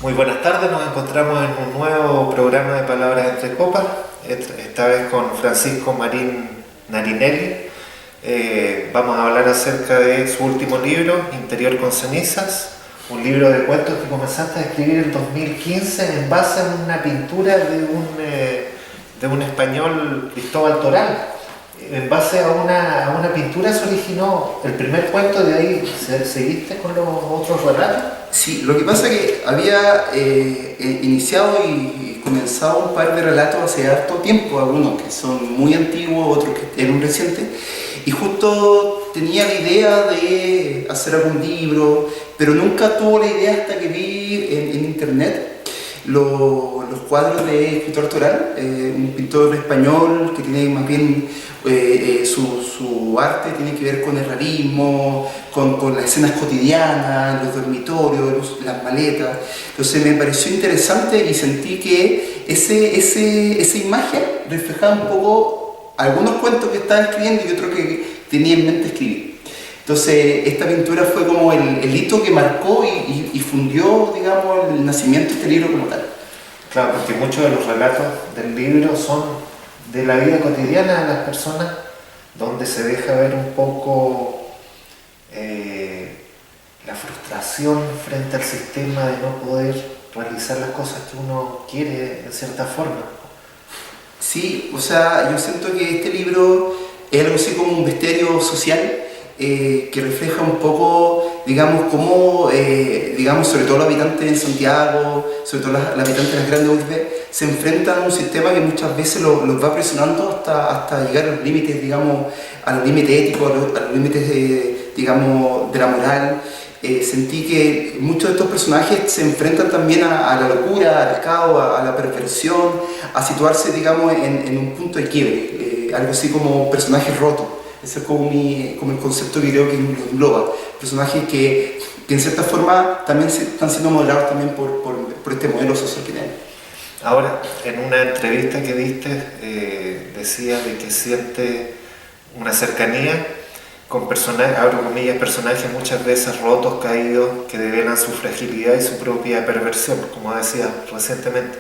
Muy buenas tardes, nos encontramos en un nuevo programa de Palabras entre Copas, esta vez con Francisco Marín Narinelli. Vamos a hablar acerca de su último libro, Interior con cenizas, un libro de cuentos que comenzaste a escribir en 2015 en base a una pintura de un español, Cristóbal Toral. En base a una pintura se originó el primer cuento, de ahí seguiste con los otros relatos. Sí, lo que pasa es que había iniciado y comenzado un par de relatos hace harto tiempo, algunos que son muy antiguos, otros que eran recientes, y justo tenía la idea de hacer algún libro, pero nunca tuve la idea hasta que vi en internet los cuadros de Cristóbal Toral, un pintor español que tiene más bien su arte tiene que ver con el realismo, con las escenas cotidianas, los dormitorios, las maletas. Entonces me pareció interesante y sentí que esa imagen reflejaba un poco algunos cuentos que estaba escribiendo y otros que tenía en mente escribir. Entonces esta pintura fue como el hito que marcó y fundió, digamos, el nacimiento de este libro como tal. Claro, porque muchos de los relatos del libro son de la vida cotidiana de las personas, donde se deja ver un poco la frustración frente al sistema de no poder realizar las cosas que uno quiere en cierta forma. Sí, o sea, yo siento que este libro es algo así como un bestiario social que refleja un poco, digamos, cómo, digamos, sobre todo los habitantes de Santiago, sobre todo los habitantes de las grandes urbes, se enfrentan a un sistema que muchas veces los va presionando hasta llegar a los límites, digamos, a los límites éticos, a los límites, digamos, de la moral. Sentí que muchos de estos personajes se enfrentan también a la locura, al caos, a la perversión, a situarse, digamos, en un punto de quiebre, algo así como personajes rotos. Ese es como el concepto que creo que engloba. Personajes que en cierta forma también están siendo modelados también por este modelo social que tenemos. Ahora, en una entrevista que diste, decías de que siente una cercanía con personajes, abro comillas, personajes muchas veces rotos, caídos, que develan su fragilidad y su propia perversión, como decía recientemente.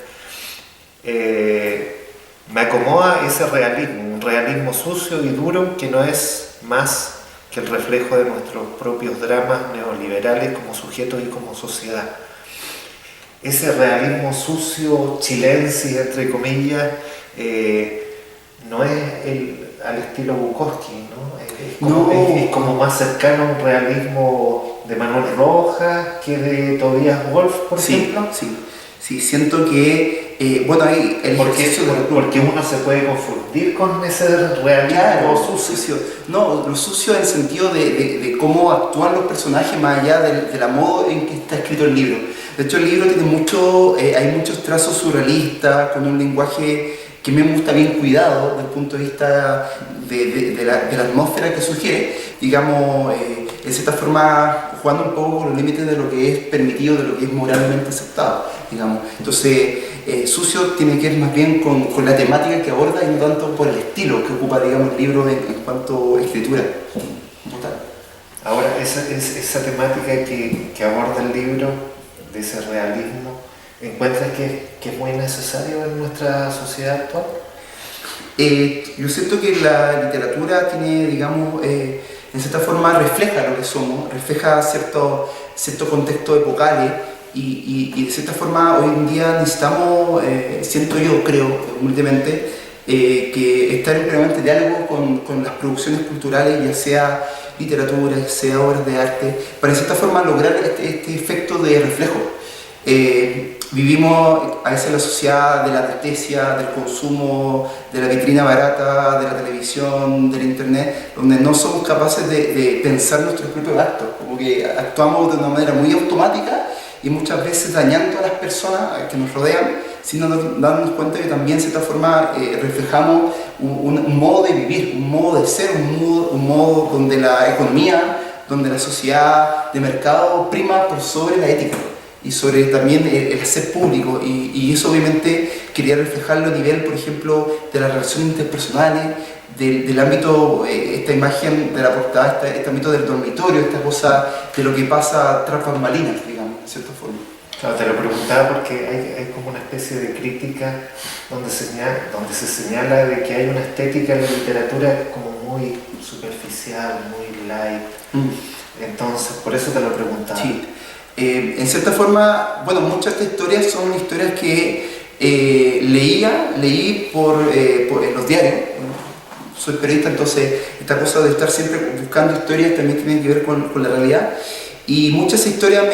Me acomoda ese realismo, un realismo sucio y duro que no es más que el reflejo de nuestros propios dramas neoliberales como sujetos y como sociedad. Ese realismo sucio, chilensis, entre comillas, no es al estilo Bukowski, ¿no? Es como más cercano a un realismo de Manuel Rojas que de Tobias Wolff, por ejemplo. Sí, siento que, bueno, ahí... Porque uno se puede confundir con ese realismo, claro, sucio. No, lo sucio en el sentido de cómo actúan los personajes más allá de la modo en que está escrito el libro. De hecho, el libro tiene hay muchos trazos surrealistas, con un lenguaje que me gusta bien cuidado desde el punto de vista de la atmósfera que sugiere, digamos, en cierta forma jugando un poco con los límites de lo que es permitido, de lo que es moralmente aceptado, digamos. Entonces, sucio tiene que ver más bien con la temática que aborda y no tanto por el estilo que ocupa, digamos, el libro en cuanto a escritura. Ahora, esa temática que aborda el libro, de ese realismo, ¿encuentras que es muy necesario en nuestra sociedad actual? Yo siento que la literatura tiene, digamos, en cierta forma refleja lo que somos, refleja cierto contexto epocales y de cierta forma hoy en día necesitamos, siento yo, creo, humildemente, que estar en permanente diálogo con las producciones culturales, ya sea literatura, ya sea obras de arte, para en cierta forma lograr este efecto de reflejo. Vivimos a veces la sociedad de la anestesia, del consumo, de la vitrina barata, de la televisión, del internet, donde no somos capaces de pensar nuestros propios actos, como que actuamos de una manera muy automática y muchas veces dañando a las personas que nos rodean, sin darnos cuenta que también de cierta forma reflejamos un modo de vivir, un modo de ser, un modo donde la economía, donde la sociedad de mercado prima por sobre la ética y sobre también el hacer público, y eso obviamente quería reflejarlo a nivel, por ejemplo, de las relaciones interpersonales, del ámbito, esta imagen de la portada, este ámbito del dormitorio, esta cosa de lo que pasa tras bambalinas, digamos, de cierta forma. Claro, te lo preguntaba porque hay como una especie de crítica donde se señala de que hay una estética en la literatura como muy superficial, muy light. Entonces, por eso te lo preguntaba. Sí. En cierta forma, bueno, muchas de estas historias son historias que leí por los diarios. Soy periodista, entonces esta cosa de estar siempre buscando historias también tiene que ver con la realidad. Y muchas historias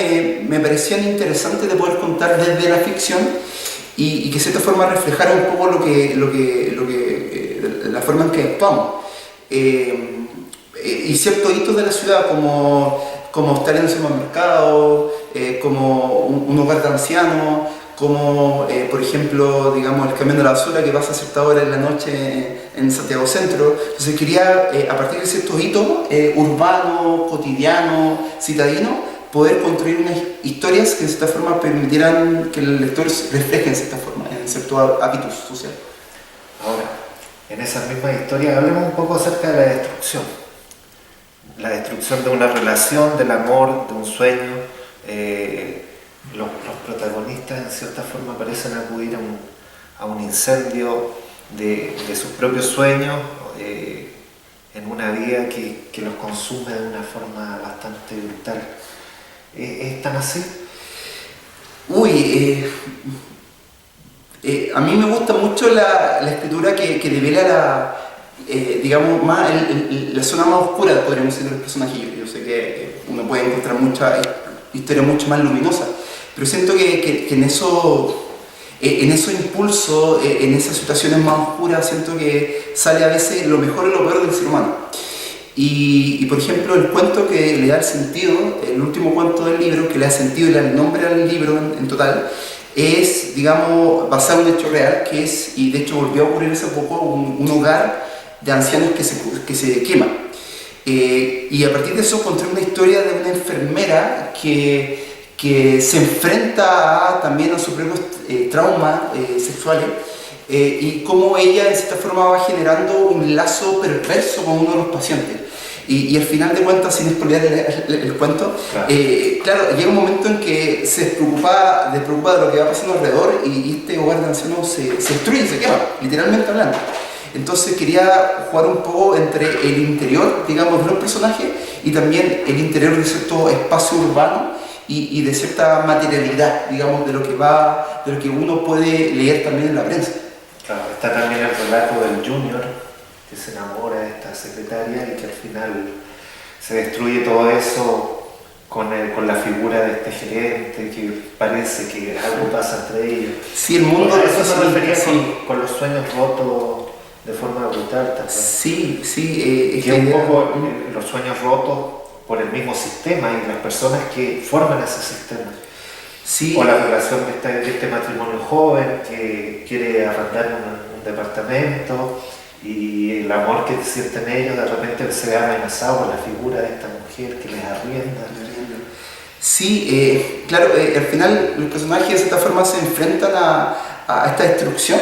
me parecían interesantes de poder contar desde la ficción y que de cierta forma reflejaran un poco la forma en que actuamos. Y ciertos hitos de la ciudad como estar en el supermercado, como un hogar de ancianos, como por ejemplo, digamos, el camión de la basura que pasa a cierta hora en la noche en Santiago Centro. Entonces quería, a partir de ciertos hitos urbanos, cotidianos, citadinos, poder construir unas historias que de cierta forma permitieran que el lector refleje en cierta forma, en ciertos hábitos sociales. Ahora, en esas mismas historias hablemos un poco acerca de la destrucción. La destrucción de una relación, del amor, de un sueño. Los protagonistas en cierta forma parecen acudir a un incendio de sus propios sueños en una vida que los consume de una forma bastante brutal. ¿Es tan así? A mí me gusta mucho la escritura que devela digamos, más la zona más oscura, podríamos decir, de los personajes. Yo sé que uno puede encontrar muchas historias mucho más luminosas, pero siento que en esos impulsos, en esas situaciones más oscuras, siento que sale a veces lo mejor y lo peor del ser humano. Y por ejemplo, el cuento que le da el sentido, el último cuento del libro, que le da sentido y le da el nombre al libro en total, es, digamos, basado en un hecho real, que es, y de hecho volvió a ocurrir hace poco, un hogar de ancianos que se quema. Y a partir de eso encontré una historia de una enfermera que se enfrenta también a sus propios traumas sexuales y cómo ella de cierta forma va generando un lazo perverso con uno de los pacientes. Y al final de cuentas, sin spoilear el cuento, claro, llega un momento en que se despreocupa de lo que va pasando alrededor y este hogar de ancianos se destruye, se quema, literalmente hablando. Entonces quería jugar un poco entre el interior, digamos, de los personajes y también el interior de cierto espacio urbano y de cierta materialidad, digamos, de lo que uno puede leer también en la prensa. Claro, está también el relato del Junior, que se enamora de esta secretaria y que al final se destruye todo eso con la figura de este gerente, que parece que algo pasa entre ellos. Sí, el mundo... A eso se refería con los sueños rotos de forma brutal también. Sí. Que un poco los sueños rotos por el mismo sistema y las personas que forman ese sistema. Sí. O la relación de este matrimonio joven que quiere arrendar un departamento y el amor que sienten ellos de repente se ve amenazado por la figura de esta mujer que les arrienda. Sí, claro, al final los personajes de cierta forma se enfrentan a esta destrucción,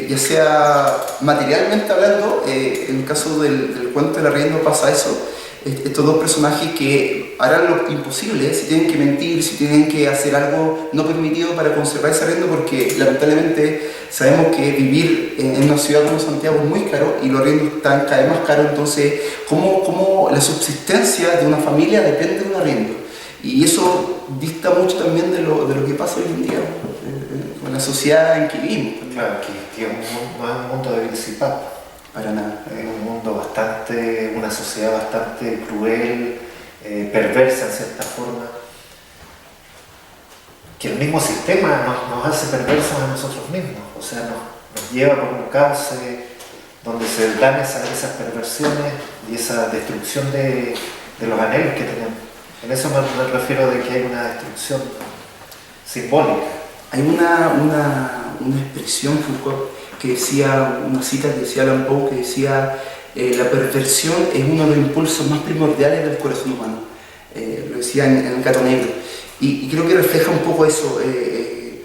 ya sea materialmente hablando, en el caso del cuento del arriendo pasa eso. Estos dos personajes que harán lo imposible, si tienen que mentir, si tienen que hacer algo no permitido para conservar ese arriendo, porque lamentablemente sabemos que vivir en una ciudad como Santiago es muy caro y los arriendos están cada vez más caros. Entonces, ¿cómo la subsistencia de una familia depende de un arriendo? Y eso dista mucho también de lo que pasa hoy en día con la sociedad en que vivimos. Claro, que no es un mundo de Vilsipap. Para nada. Es un mundo una sociedad bastante cruel, perversa en cierta forma, que el mismo sistema nos hace perversos a nosotros mismos, o sea, nos lleva por un cauce donde se dan esas perversiones y esa destrucción de los anhelos que tenemos. En eso me refiero de que hay una destrucción simbólica. Hay una expresión, Foucault, que decía, una cita que decía Alan Poe, que decía la perversión es uno de los impulsos más primordiales del corazón humano. Lo decía en el Gato Negro. Y creo que refleja un poco eso, de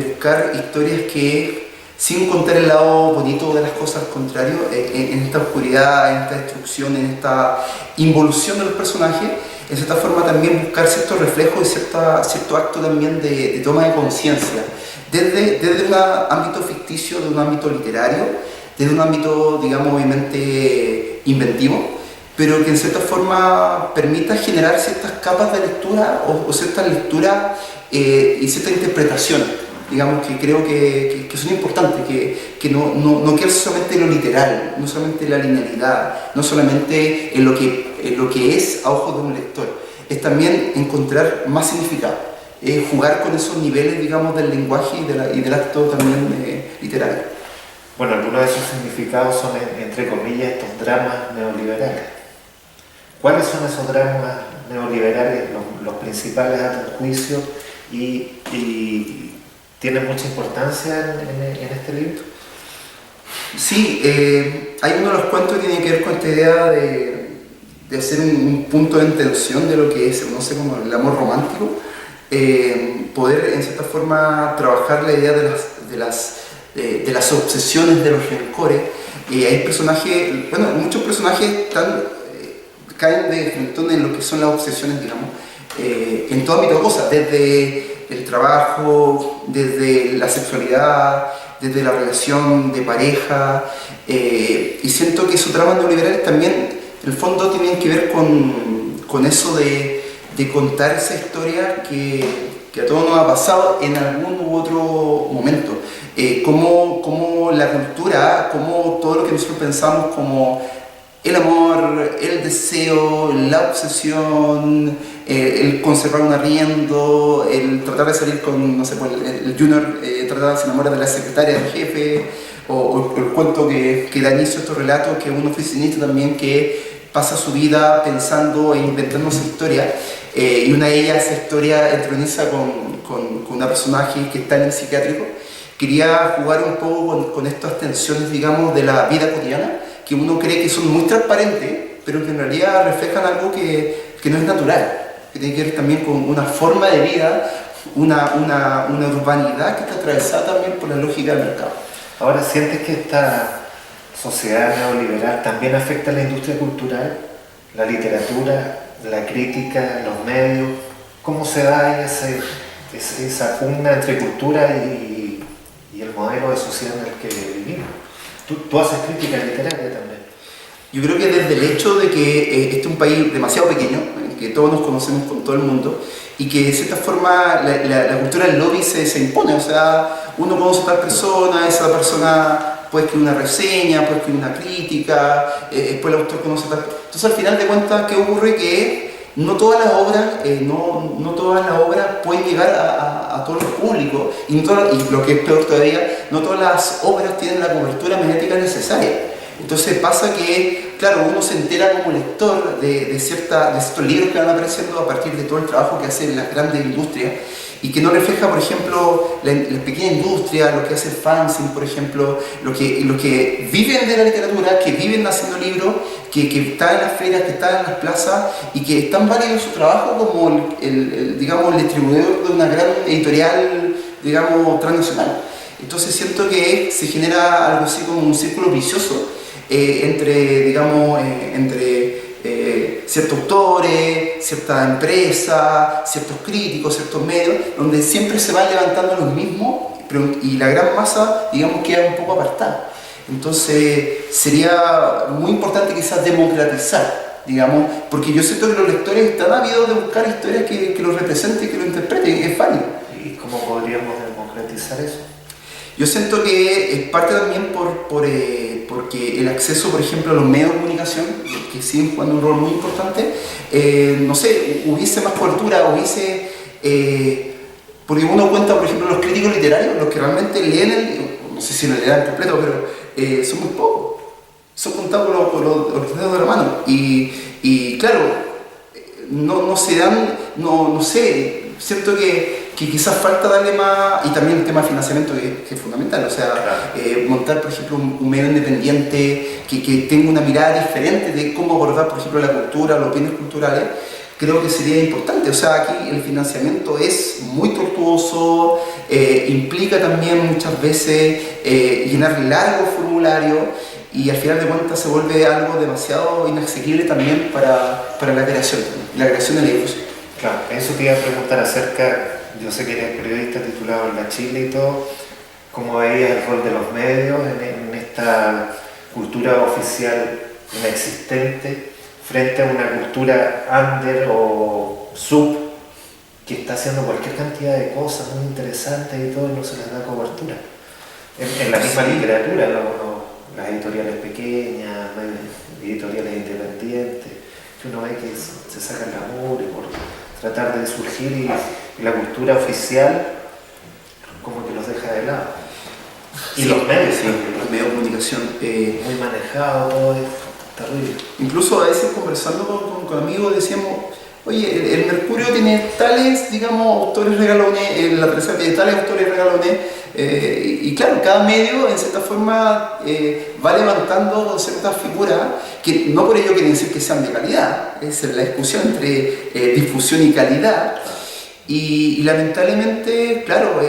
buscar historias que, sin contar el lado bonito de las cosas, al contrario, en esta oscuridad, en esta destrucción, en esta involución del personaje, en cierta forma también buscar cierto reflejo y cierto acto también de toma de conciencia, desde un ámbito ficticio, de un ámbito literario, desde un ámbito, digamos, obviamente inventivo, pero que en cierta forma permita generar ciertas capas de lectura o ciertas lecturas y ciertas interpretaciones, digamos, que creo que son importantes, que no quede solamente en lo literal, no solamente en la linealidad, no solamente en lo que es a ojos de un lector, es también encontrar más significado, jugar con esos niveles, digamos, del lenguaje y del acto también literario. Bueno, algunos de esos significados son, entre comillas, estos dramas neoliberales. ¿Cuáles son esos dramas neoliberales, los principales a tu juicio, y tienen mucha importancia en este libro? Sí, hay uno de los cuentos que tiene que ver con esta idea de hacer un punto de intención de lo que es, no sé, como el amor romántico, poder en cierta forma trabajar la idea de las obsesiones, de los rencores. Hay personajes, bueno, muchos personajes caen de frente en lo que son las obsesiones, digamos, en todo ámbito de cosas, desde el trabajo, desde la sexualidad, desde la relación de pareja, y siento que esos dramas neoliberales también, en el fondo, tienen que ver con eso de contar esa historia que a todos nos ha pasado en algún u otro momento. Cómo la cultura, cómo todo lo que nosotros pensamos como el amor, el deseo, la obsesión, el conservar un arriendo, el tratar de salir con, no sé, pues, el junior tratar de se enamora de la secretaria del jefe, o el cuento que da inicio a estos relatos, que es un oficinista también que pasa su vida pensando e inventando esa historia, y una de ellas, esa historia, entroniza con una personaje que está en el psiquiátrico. Quería jugar un poco con estas tensiones, digamos, de la vida cotidiana, que uno cree que son muy transparentes, pero que en realidad reflejan algo que no es natural, que tiene que ver también con una forma de vida, una urbanidad que está atravesada también por la lógica del mercado. Ahora, ¿sientes que esta sociedad neoliberal también afecta a la industria cultural, la literatura, la crítica, los medios? ¿Cómo se da esa pugna entre cultura y el modelo de sociedad en el que vivimos? Tú haces crítica literaria también. Yo creo que desde el hecho de que este es un país demasiado pequeño, en que todos nos conocemos con todo el mundo, y que de cierta forma la cultura del lobby se impone, o sea, uno conoce a tal persona, esa persona puede escribir una reseña, puede escribir una crítica, después el autor conoce a tal... Entonces al final de cuentas, ¿qué ocurre? Que no todas las obras, no todas las obras pueden llegar a todos los públicos, y lo que es peor todavía, no todas las obras tienen la cobertura mediática necesaria. Entonces pasa que, claro, uno se entera como lector de ciertos libros que van apareciendo a partir de todo el trabajo que hacen las grandes industrias, y que no refleja, por ejemplo, la pequeña industria, lo que hace el fanzine, por ejemplo, lo que viven de la literatura, que viven haciendo libros, que están en las ferias, que están en las plazas, y que es tan válido su trabajo como el distribuidor de una gran editorial, digamos, transnacional. Entonces siento que se genera algo así como un círculo vicioso entre ciertos autores, ciertas empresas, ciertos críticos, ciertos medios, donde siempre se van levantando los mismos, y la gran masa, digamos, queda un poco apartada. Entonces sería muy importante quizás democratizar, digamos, porque yo siento que los lectores están ávidos de buscar historias que los representen, que lo interpreten, es válido. ¿Y cómo podríamos democratizar eso? Yo siento que es parte también porque el acceso, por ejemplo, a los medios de comunicación, que siguen jugando un rol muy importante, no sé, hubiese más cobertura, porque uno cuenta, por ejemplo, los críticos literarios, los que realmente leen no sé si lo leerán completo, pero son muy pocos, son contados con los dedos de la mano, y claro, no se dan, no sé, siento que quizás falta darle más, y también el tema de financiamiento que es fundamental, o sea, montar, por ejemplo, un medio independiente que tenga una mirada diferente de cómo abordar, por ejemplo, la cultura, los bienes culturales, creo que sería importante. O sea, aquí el financiamiento es muy tortuoso, implica también muchas veces llenar largos formularios, y al final de cuentas se vuelve algo demasiado inaccesible también para la creación de la difusión. Claro, eso te iba a preguntar acerca, yo sé que eres periodista titulado en la Chile y todo, ¿cómo veías el rol de los medios en esta cultura oficial inexistente frente a una cultura under o sub que está haciendo cualquier cantidad de cosas muy interesantes y todo y no se les da cobertura? En la misma literatura, las editoriales pequeñas, editoriales independientes, que uno ve que se sacan la mugre por tratar de surgir y la cultura oficial como que los deja de lado. Y sí, los medios, sí, los medios de comunicación. Muy manejado, todo es terrible. Incluso a veces conversando con amigos decíamos, oye, el Mercurio tiene tales, digamos, autores regalones, la tercera tiene tales autores regalones, y claro, cada medio en cierta forma va levantando ciertas figuras que no por ello quieren decir que sean de calidad, es la discusión entre difusión y calidad. Y lamentablemente, claro,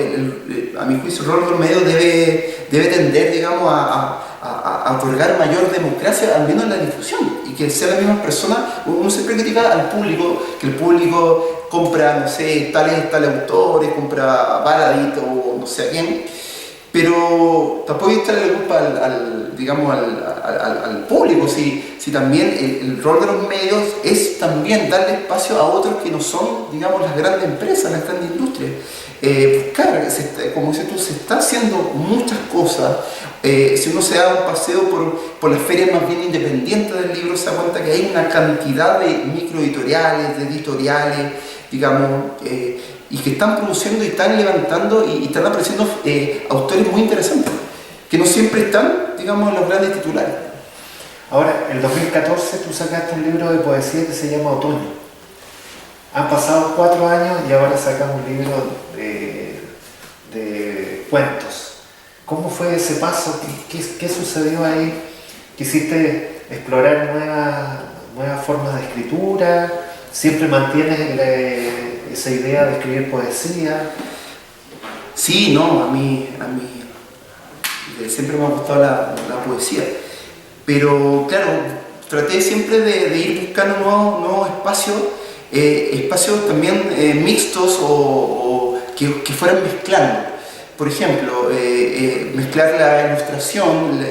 a mi juicio el rol del medio debe tender, digamos, a otorgar mayor democracia, al menos en la difusión, y que sean las mismas personas. Uno siempre critica al público, que el público compra, no sé, tales autores, compra Baladit o no sé a quién, pero tampoco hay que echarle la culpa al público, si también el rol de los medios es también darle espacio a otros que no son, digamos, las grandes empresas, las grandes industrias. Buscar, como dices tú, se está haciendo muchas cosas. Si uno se da un paseo por las ferias más bien independientes del libro, se da cuenta que hay una cantidad de microeditoriales, de editoriales, digamos, y que están produciendo y están levantando y están apareciendo autores muy interesantes, que no siempre están, digamos, en los grandes titulares. Ahora, en 2014 tú sacaste un libro de poesía que se llama Otoño. Han pasado 4 años y ahora sacas un libro de cuentos. ¿Cómo fue ese paso? ¿Qué sucedió ahí? ¿Quisiste explorar nuevas formas de escritura? ¿Siempre mantienes esa idea de escribir poesía? Sí, no, a mí siempre me ha gustado la poesía, pero claro, traté siempre de ir buscando nuevos espacios también mixtos o que fueran mezclando. Por ejemplo, mezclar la ilustración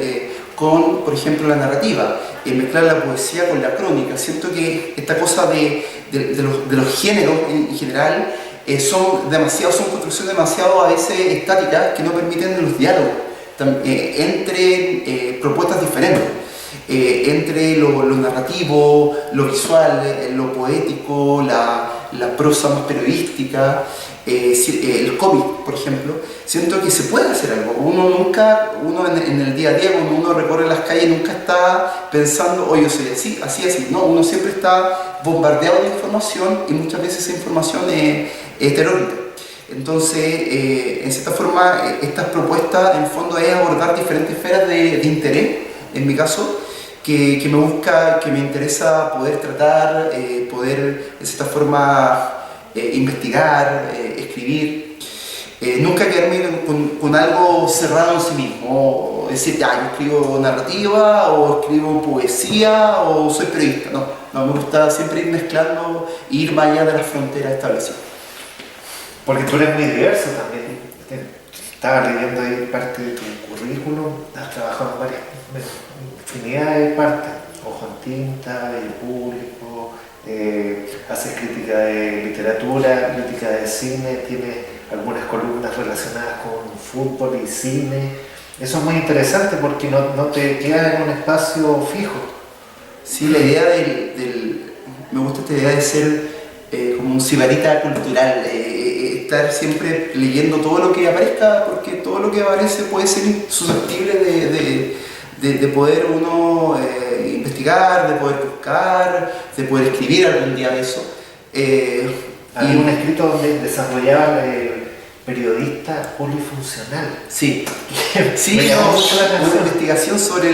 con, por ejemplo, la narrativa, mezclar la poesía con la crónica. Siento que esta cosa de los géneros en general son construcciones demasiado a veces estáticas que no permiten los diálogos entre propuestas diferentes, entre lo narrativo, lo visual, lo poético, la prosa más periodística, el cómic, por ejemplo. Siento que se puede hacer algo. Uno en el día a día, cuando uno recorre las calles, nunca está pensando, oye, yo soy así. No, uno siempre está bombardeado de información y muchas veces esa información es heteróclita. Entonces, en cierta forma, estas propuestas en fondo es abordar diferentes esferas de interés, en mi caso, que me interesa poder tratar, poder de cierta forma investigar, escribir. Nunca quedarme con algo cerrado en sí mismo, o decir, yo escribo narrativa, o escribo poesía, o soy periodista. No, me gusta siempre ir mezclando e ir más allá de las fronteras establecidas. Porque tú eres muy diverso también. Estaba leyendo ahí parte de tu currículum, has trabajado en varias infinidad de partes, Ojo en Tinta, El Público, haces crítica de literatura, crítica de cine, tienes algunas columnas relacionadas con fútbol y cine. Eso es muy interesante porque no te quedas en un espacio fijo. Sí, la idea me gusta esta idea de ser como un sibarita cultural, estar siempre leyendo todo lo que aparezca, porque todo lo que aparece puede ser susceptible de poder uno investigar, de poder buscar, de poder escribir algún día de eso. Hay un escrito donde desarrollaba periodista polifuncional. Sí, una investigación sobre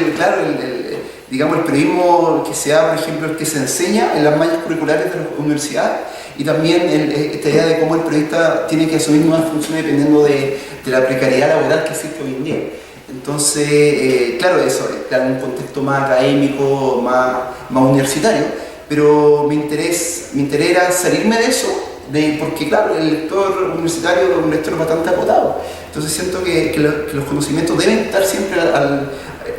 digamos, el periodismo que se da, por ejemplo, el que se enseña en las mallas curriculares de las universidades, y también esta idea de cómo el periodista tiene que asumir nuevas funciones dependiendo de la precariedad laboral que existe hoy en día. Entonces, claro, eso, claro, un contexto más académico, más universitario, pero mi interés era salirme de eso, porque claro, el lector universitario es un lector bastante acotado. Entonces siento que los conocimientos deben estar siempre a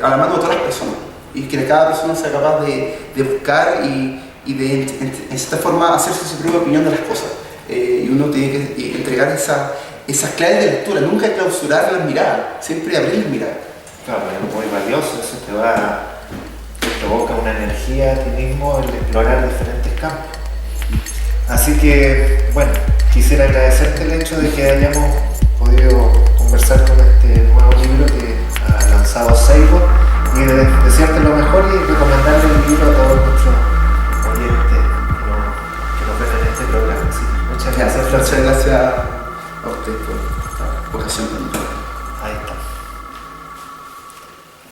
la mano de todas las personas y que cada persona sea capaz de buscar y de, en cierta forma, hacerse su propia opinión de las cosas. Y uno tiene que entregar esas claves de lectura, nunca clausurar las miradas, siempre abrir las miradas. Claro, es muy valioso, eso te provoca una energía a ti mismo el explorar diferentes campos. Así que, bueno, quisiera agradecerte el hecho de que hayamos podido conversar con este nuevo libro que ha lanzado Seibo y desearte lo mejor y recomendarle el libro a todos nuestros oyentes que nos ven en este programa. Así que muchas gracias. Muchas gracias a usted por esta ocasión. Ahí está.